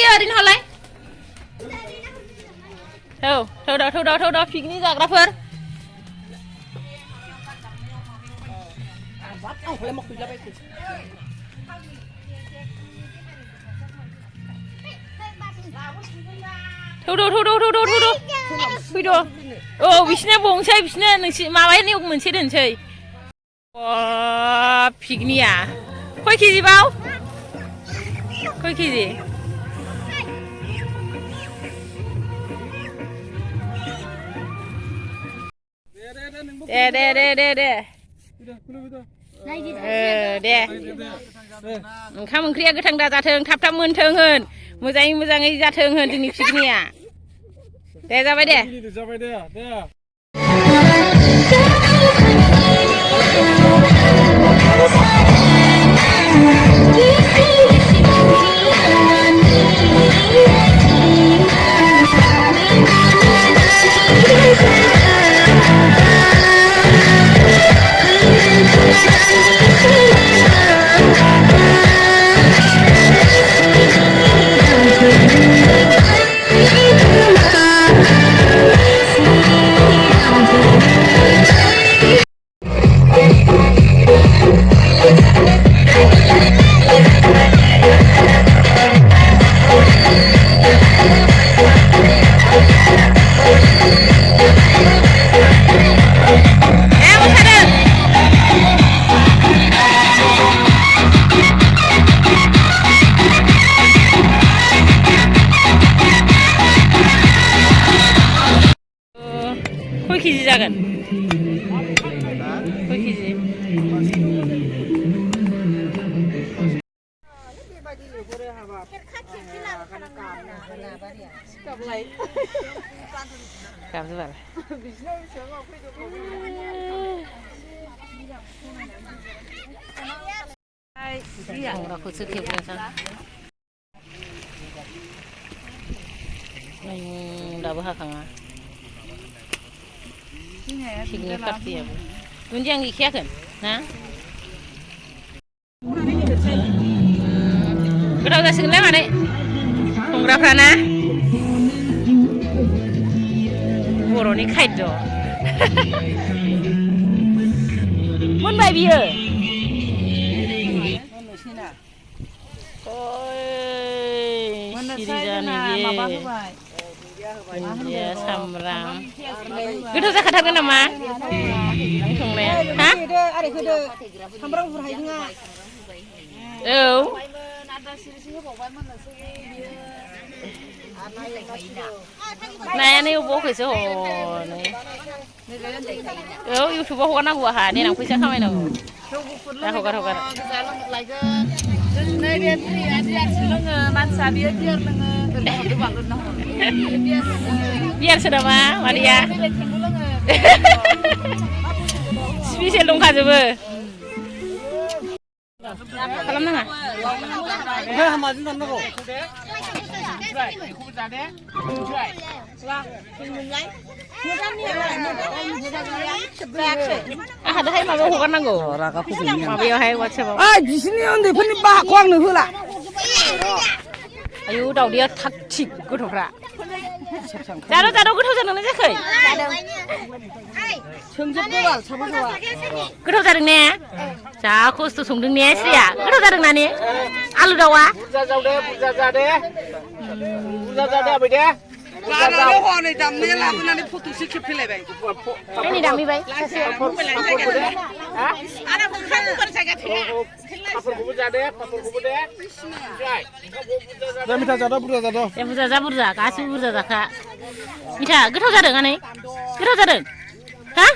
ओरैनो हरलाय थौ पिकनिक जाग्राफोर थौ फैद' औ बिसिना बंसै बिसिना नोंसि माबानि मोनसे दोनसै पिकनिकआ खय केजि बाव खय केजि दे ओंखाम ओंख्रिया गोथां दाजाथों थाब थाब मोनथों होन मोजाङै जाथों होन जोंनि पिकनिकआ दे जाबाय दे खय केजि जागोन खय केजि गाबजोबाल संग्राखौसो खेबनोसै दाबो हाखाङा पिकनिक पार्टियाबो दुन्दिया गैखायाखोन ना गोथाव जासिगोनलाय मादै संग्राफ्रा ना बर'नि खायद मोनबाय बियो दुन्दिया सामब्राम गोथाव जाखाथारगोन नामा संनाया हा औ नायानो बखैसो हनै औ इउटुबाव हगारनांगौ आंहा देनां फैसा खामायनांगौ हगार बियारसो नामा मादैया स्पेसियेल दंखाजोबो खालामनाङा आंहा दाहाय माबायाव हगारनांगौ माबायावहाय वाट्सएपआव बिसोरनि उन्दैफोरनि बाहागखौ आंनो होला आयु दावदैया थाग थिग गथ'फ्रा जाद' गोथाव जादोंना जायाखै गोथाव जादों ने जा खस्थ' संदों ने स्रिया गोथाव जादों ना ने आलु दाउआ बुरजा जादे आबै दे हनै दामनाया लाबोनानै फट'सो खेबफैलायबाय नै दामहैबाय बुरजा गासिबो बुरजा जाखा मिथा गोथाव जादों आनै गोथाव जादों हा